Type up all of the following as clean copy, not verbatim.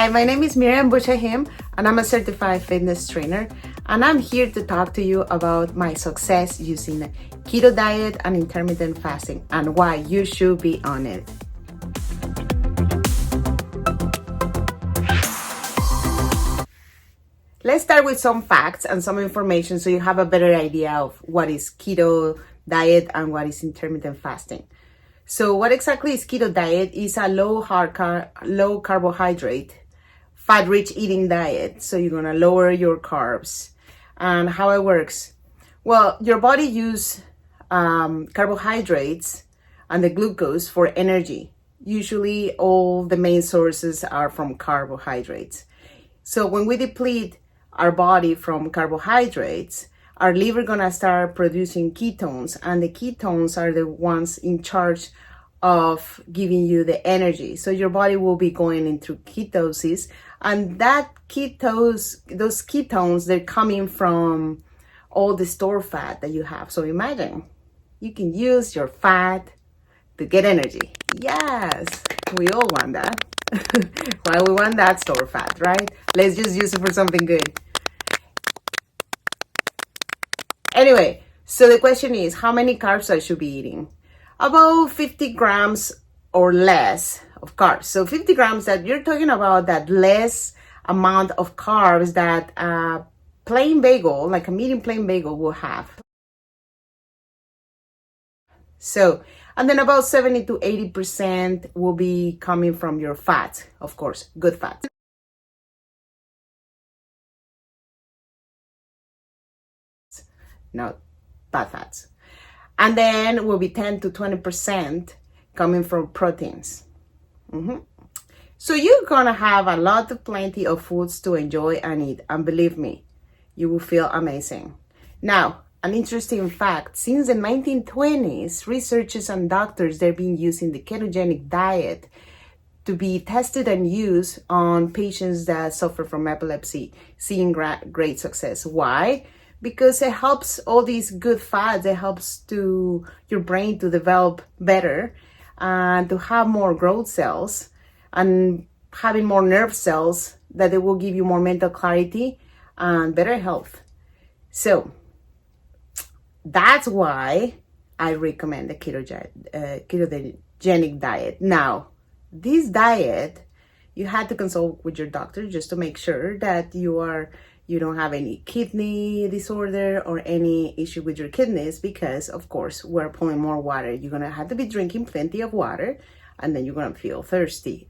Hi, my name is Miriam Bushahim, and I'm a certified fitness trainer, and I'm here to talk to you about my success using a keto diet and intermittent fasting and why you should be on it. Let's start with some facts and some information so you have a better idea of what is keto diet and what is intermittent fasting. So what exactly is keto diet? Is a low carbohydrate, fat-rich eating diet. So you're gonna lower your carbs. And how it works? Well, your body uses carbohydrates and the glucose for energy. Usually all the main sources are from carbohydrates. So when we deplete our body from carbohydrates, our liver gonna start producing ketones, and the ketones are the ones in charge of giving you the energy. So your body will be going into ketosis, and those ketones, they're coming from all the stored fat that you have. So imagine you can use your fat to get energy. Yes, we all want that. Why we want that stored fat, right? Let's just use it for something good. Anyway, so the question is, how many carbs I should be eating? About 50 grams or less of carbs. So 50 grams, that you're talking about that less amount of carbs that a plain bagel, like a medium plain bagel, will have. So, and then about 70 to 80% will be coming from your fat, of course, good fat. Not bad fats. And then will be 10 to 20% coming from proteins. So you're gonna have a lot of plenty of foods to enjoy and eat. And believe me, you will feel amazing. Now, an interesting fact, since the 1920s, researchers and doctors, they've been using the ketogenic diet to be tested and used on patients that suffer from epilepsy, seeing great success. Why? Because it helps all these good fats, it helps to your brain to develop better and to have more growth cells and having more nerve cells that they will give you more mental clarity and better health. So that's why I recommend the ketogenic diet. Now, this diet, you had to consult with your doctor just to make sure that you don't have any kidney disorder or any issue with your kidneys, because of course we're pulling more water. You're gonna have to be drinking plenty of water, and then you're gonna feel thirsty,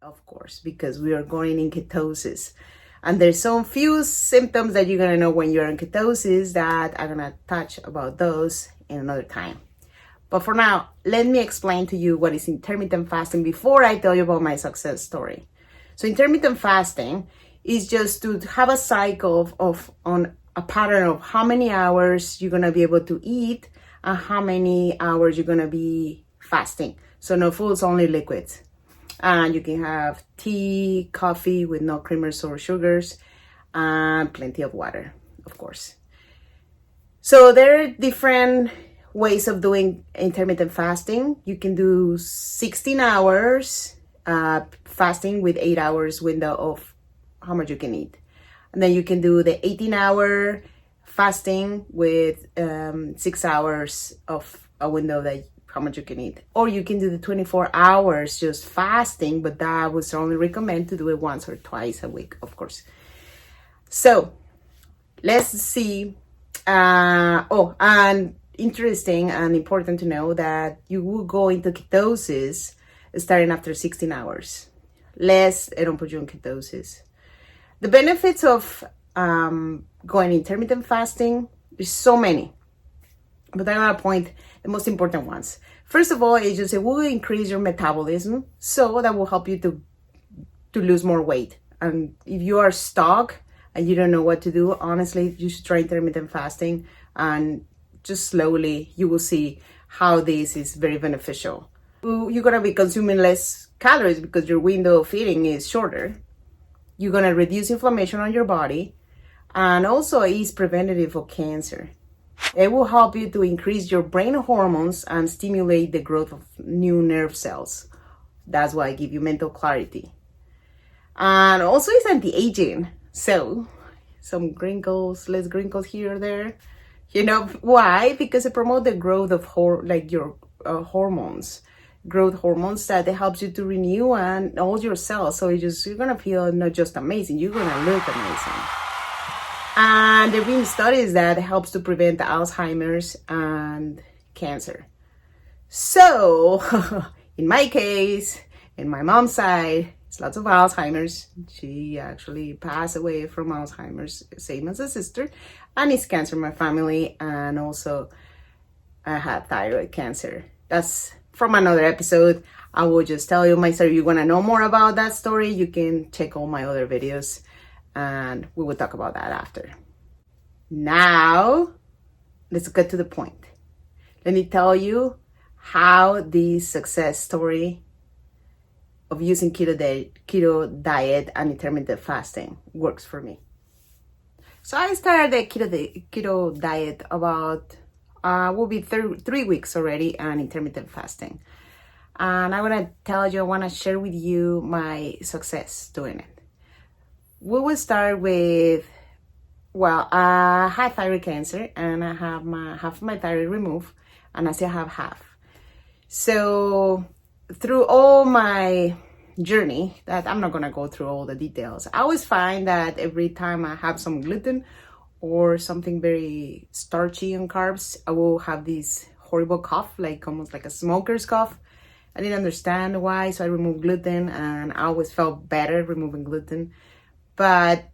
of course, because we are going in ketosis. And there's some few symptoms that you're gonna know when you're in ketosis that I'm gonna touch about those in another time. But for now, let me explain to you what is intermittent fasting before I tell you about my success story. So intermittent fasting is just to have a cycle on a pattern of how many hours you're gonna be able to eat and how many hours you're gonna be fasting. So no foods, only liquids. And you can have tea, coffee with no creamers or sugars, and plenty of water, of course. So there are different ways of doing intermittent fasting. You can do 16 hours fasting with 8 hours window of how much you can eat. And then you can do the 18-hour fasting with 6 hours of a window that how much you can eat. Or you can do the 24 hours just fasting, but that was only recommend to do it once or twice a week, of course. So let's see. And interesting and important to know that you will go into ketosis starting after 16 hours. Less, I don't put you in ketosis. The benefits of going intermittent fasting, there's so many, but I'm gonna point the most important ones. First of all, it will increase your metabolism, so that will help you to lose more weight. And if you are stuck and you don't know what to do, honestly, you should try intermittent fasting, and just slowly you will see how this is very beneficial. You're gonna be consuming less calories because your window of eating is shorter. You're gonna reduce inflammation on your body, and also is preventative of cancer. It will help you to increase your brain hormones and stimulate the growth of new nerve cells. That's why I give you mental clarity. And also it's anti-aging. So some wrinkles, less wrinkles here or there. You know why? Because it promotes the growth of your hormones, growth hormones that it helps you to renew and all your cells. So you're gonna feel not just amazing, you're gonna look amazing. And there have been studies that helps to prevent Alzheimer's and cancer. So in my case, in my mom's side, it's lots of Alzheimer's. She actually passed away from Alzheimer's, same as a sister, and it's cancer in my family. And also I had thyroid cancer. That's from another episode. I will just tell you my story. If you want to know more about that story, you can check all my other videos and we will talk about that after. Now, let's get to the point. Let me tell you how this success story of using keto diet and intermittent fasting works for me. So I started the keto diet about, will be 3 weeks already, and intermittent fasting. And I want to share with you my success doing it. We will start with, I had thyroid cancer and I have half of my thyroid removed, and I still have half. So through all my journey, that I'm not gonna go through all the details, I always find that every time I have some gluten or something very starchy on carbs, I will have this horrible cough, like almost like a smoker's cough. I didn't understand why, so I removed gluten, and I always felt better removing gluten. But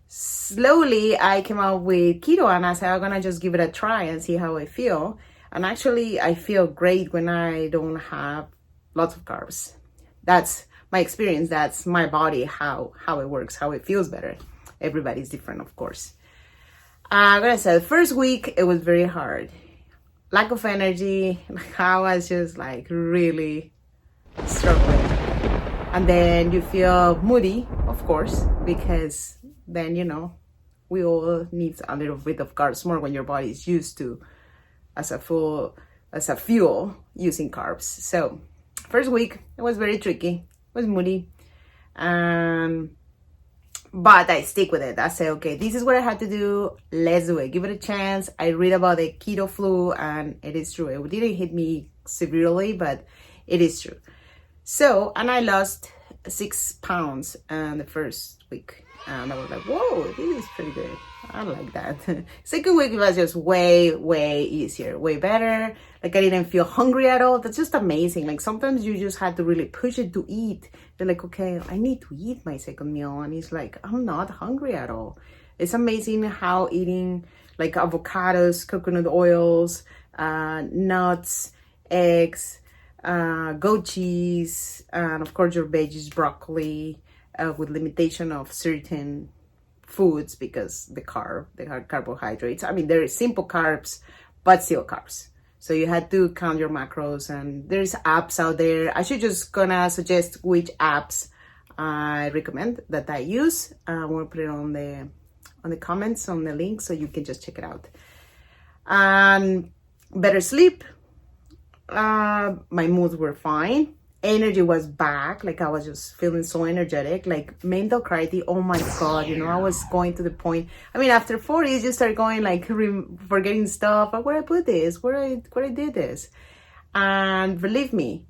slowly I came out with keto, and I said I'm gonna just give it a try and see how I feel. And actually I feel great when I don't have lots of carbs. That's my experience. That's my body, how it works, how it feels better. Everybody's different, of course. I'm gonna say the first week it was very hard. Lack of energy. I was just like really struggling. And then you feel moody, of course, because then, we all need a little bit of carbs more when your body is used to as a fuel using carbs. So first week it was very tricky, it was moody, but I stick with it. I say, okay, this is what I had to do, let's do it, give it a chance. I read about the keto flu, and it is true, it didn't hit me severely, but it is true. So, and I lost 6 pounds in the first week, and I was like, whoa, this is pretty good. I like that. Second week, it was just way easier, way better. Like I didn't feel hungry at all. That's just amazing. Like sometimes you just had to really push it to eat. They're like, okay, I need to eat my second meal. And it's like, I'm not hungry at all. It's amazing how eating like avocados, coconut oils, nuts, eggs, goat cheese, and of course your veggies, broccoli, with limitation of certain foods because the carbohydrates. I mean, there is simple carbs, but still carbs. So you had to count your macros, and there's apps out there. I should just gonna suggest which apps I recommend that I use. We'll put it on the comments, on the link, so you can just check it out. And better sleep. My moods were fine. Energy was back. Like I was just feeling so energetic. Like mental clarity. Oh my God, I was going to the point. I mean, after 40s, you start going like forgetting stuff. Where I put this? Where I did this? And believe me,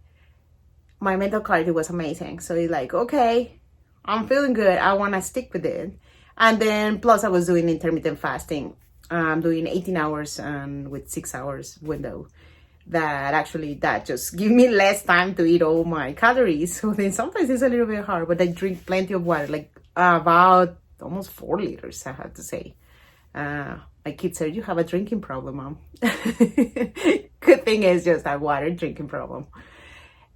my mental clarity was amazing. So it's like, okay, I'm feeling good. I want to stick with it. And then plus I was doing intermittent fasting. I'm doing 18 hours and with 6 hours window. That just give me less time to eat all my calories. So then sometimes it's a little bit hard, but I drink plenty of water, like about almost 4 liters, I have to say. My kids said, you have a drinking problem, Mom. Good thing is just a water drinking problem.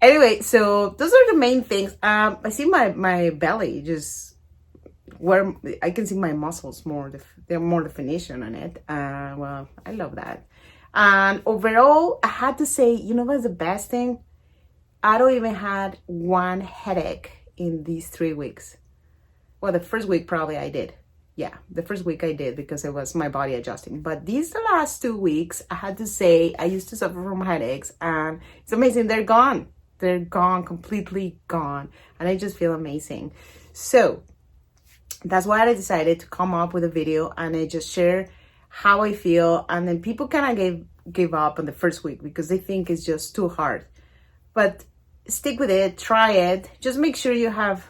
Anyway, so those are the main things. I see my belly just where I can see my muscles more, they're more definition on it. Well, I love that. And overall, I had to say, what's the best thing? I don't even had one headache in these 3 weeks. Well, the first week probably I did. Yeah, the first week I did because it was my body adjusting. But the last 2 weeks, I had to say, I used to suffer from headaches, and it's amazing. They're gone. They're gone, completely gone. And I just feel amazing. So that's why I decided to come up with a video and I just share how I feel. And then people kind of give up on the first week because they think it's just too hard. But stick with it, try it. Just make sure you have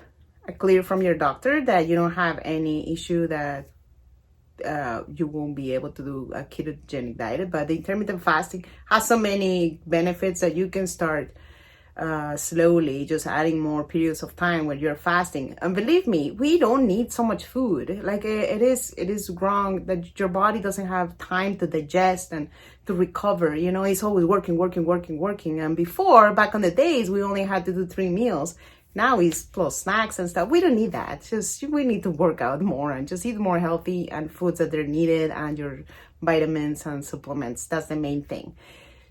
a clear from your doctor that you don't have any issue that you won't be able to do a ketogenic diet. But the intermittent fasting has so many benefits that you can start slowly, just adding more periods of time where you're fasting. And believe me, we don't need so much food. Like it is wrong that your body doesn't have time to digest and to recover. You know, it's always working. And before, back on the days, we only had to do 3 meals. Now it's plus snacks and stuff. We don't need that. Just we need to work out more and just eat more healthy and foods that they're needed and your vitamins and supplements. That's the main thing.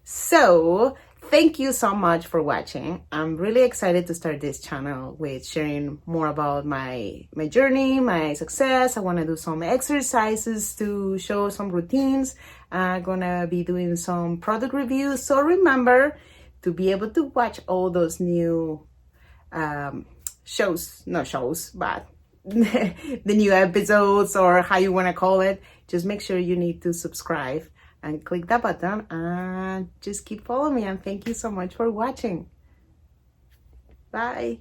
So thank you so much for watching. I'm really excited to start this channel with sharing more about my journey, my success. I want to do some exercises to show some routines. I'm gonna be doing some product reviews. So remember to be able to watch all those new shows, but the new episodes, or how you want to call it. Just make sure you need to subscribe and click that button and just keep following me. And thank you so much for watching. Bye.